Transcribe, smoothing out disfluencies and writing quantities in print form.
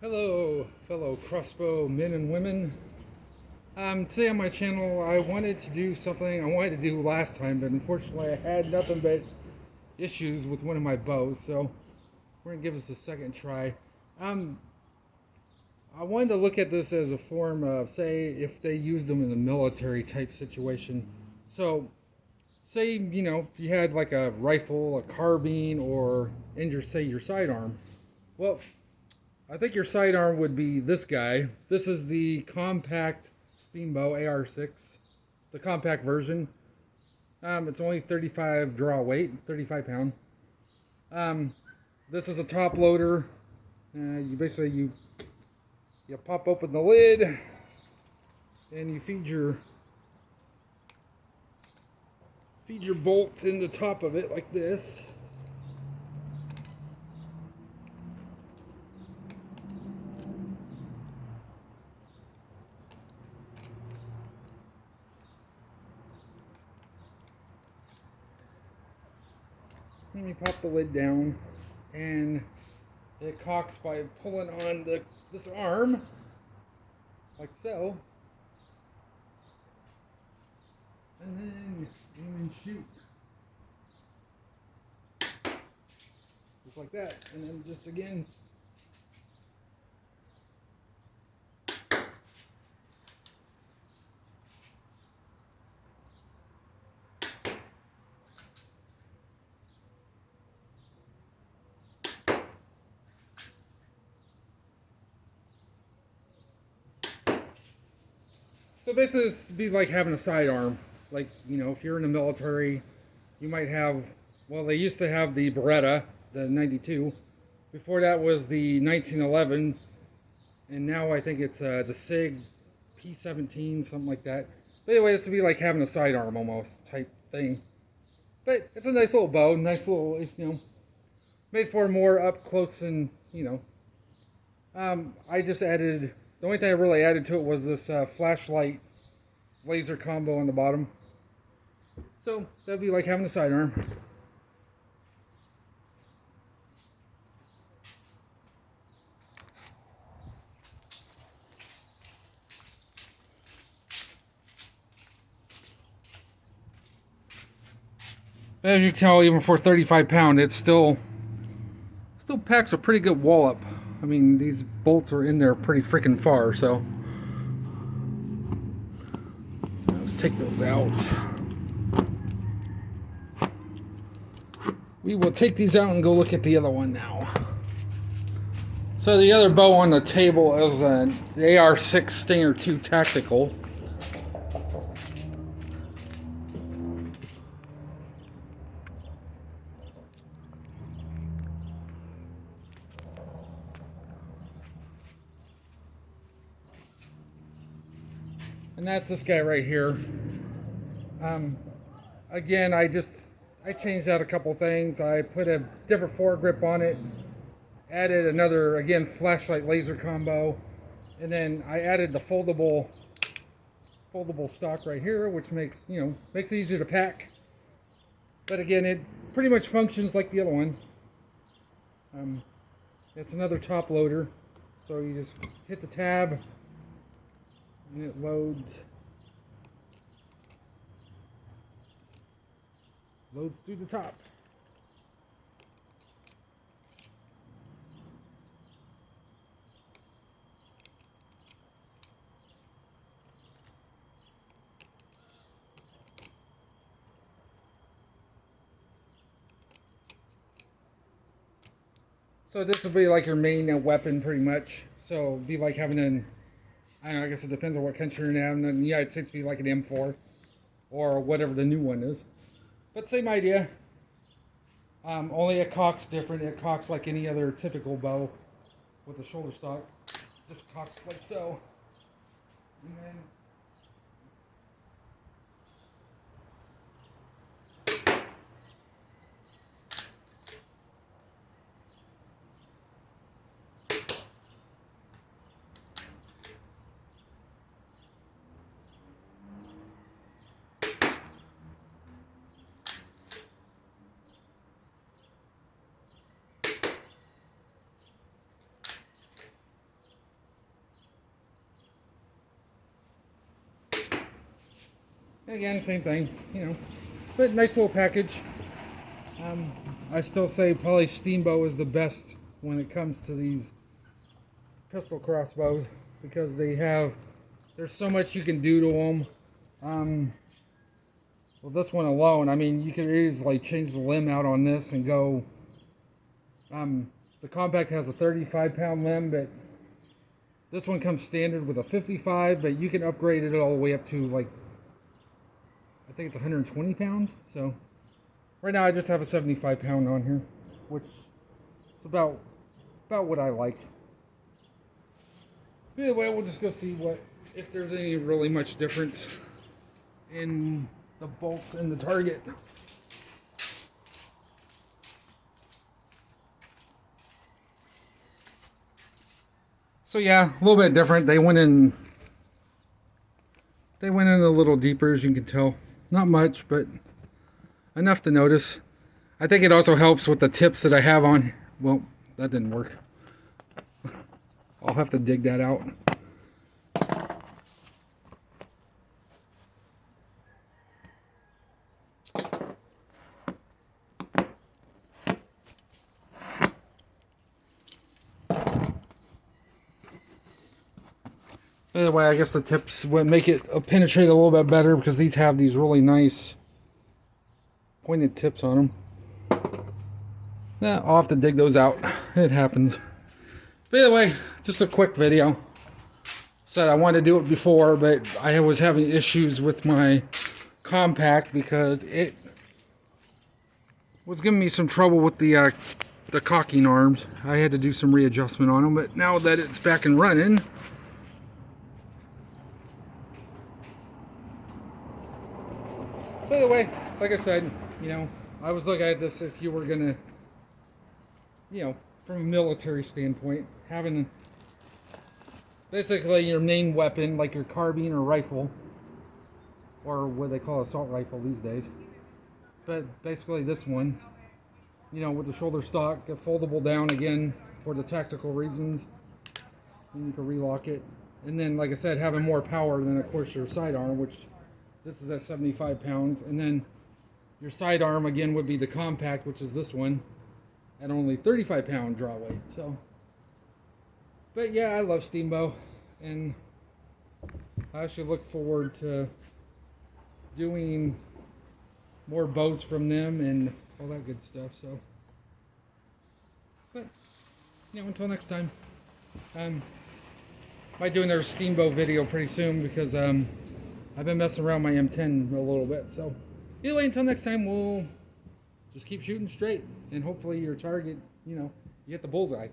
Hello, fellow crossbow men and women. Today on my channel, I wanted to do something I wanted to do last time, but unfortunately I had nothing but issues with one of my bows, so we're going to give this a second try. I wanted to look at this as a form of, say, if they used them in a military type situation. So, say, if you had like a rifle, a carbine, or, and your sidearm. Well, I think your sidearm would be this guy. This is the compact Steambow AR6, the compact version. It's only 35 draw weight, 35 pound. This is a top loader. You pop open the lid and you feed your bolts in the top of it like this. Then you pop the lid down, and it cocks by pulling on this arm, like so, and then aim and shoot, just like that, and then just again. So basically, this would be like having a sidearm. Like, if you're in the military, you might have, well, they used to have the Beretta, the 92. Before that was the 1911. And now I think it's the SIG P17, something like that. But anyway, this would be like having a sidearm almost type thing. But it's a nice little bow, nice little, made for more up close and, I just added, the only thing I really added to it was this flashlight laser combo on the bottom. So that'd be like having a sidearm. As you can tell, even for 35 pound, it still packs a pretty good wallop. I mean, these bolts are in there pretty freaking far, so let's take those out. We will take these out and go look at the other one now. So the other bow on the table is the AR6 Stinger 2 Tactical. And that's this guy right here. Again, I changed out a couple things. I put a different foregrip on it, added another, again, flashlight laser combo, and then I added the foldable stock right here, which makes it easier to pack. But again, it pretty much functions like the other one. It's another top loader, so you just hit the tab and it loads through the top. So this will be like your main weapon pretty much. So it'll be like having I don't know, I guess it depends on what country you're in. In the United States, it'd be like an M4 or whatever the new one is. But same idea. Only it cocks different. It cocks like any other typical bow with a shoulder stock. Just cocks like so. And then Again, same thing, you know. But nice little package. I still say probably Steambow is the best when it comes to these pistol crossbows because there's so much you can do to them. Well, this one alone, I mean, you could easily change the limb out on this and go. The compact has a 35-pound limb, but this one comes standard with a 55, but you can upgrade it all the way up to, like, I think it's 120 pounds. So right now I just have a 75-pound on here, which is about what I like. Either way, we'll just go see if there's any really much difference in the bolts and the target. So yeah, a little bit different. They went in a little deeper, as you can tell. Not much, but enough to notice. I think it also helps with the tips that I have on. Well, that didn't work. I'll have to dig that out. Anyway, I guess the tips would make it penetrate a little bit better because these have these really nice pointed tips on them. Yeah, I'll have to dig those out. It happens. But either way, just a quick video. Said I wanted to do it before, but I was having issues with my compact because it was giving me some trouble with the cocking arms. I had to do some readjustment on them, but now that it's back and running, by the way, like I said, you know, I was looking at this if you were gonna, you know, from a military standpoint, having basically your main weapon, like your carbine or rifle, or what they call assault rifle these days. But basically this one, you know, with the shoulder stock, foldable down again for the tactical reasons. And you can relock it. And then, like I said, having more power than, of course, your sidearm, which this is at 75 pounds. And then your sidearm, again, would be the compact, which is this one, at only 35-pound draw weight. So, but yeah, I love Steambow. And I actually look forward to doing more bows from them and all that good stuff. So, but you know, until next time, might do another Steambow video pretty soon because I've been messing around my M10 a little bit. So either way, until next time, we'll just keep shooting straight and hopefully your target, you know, you get the bullseye.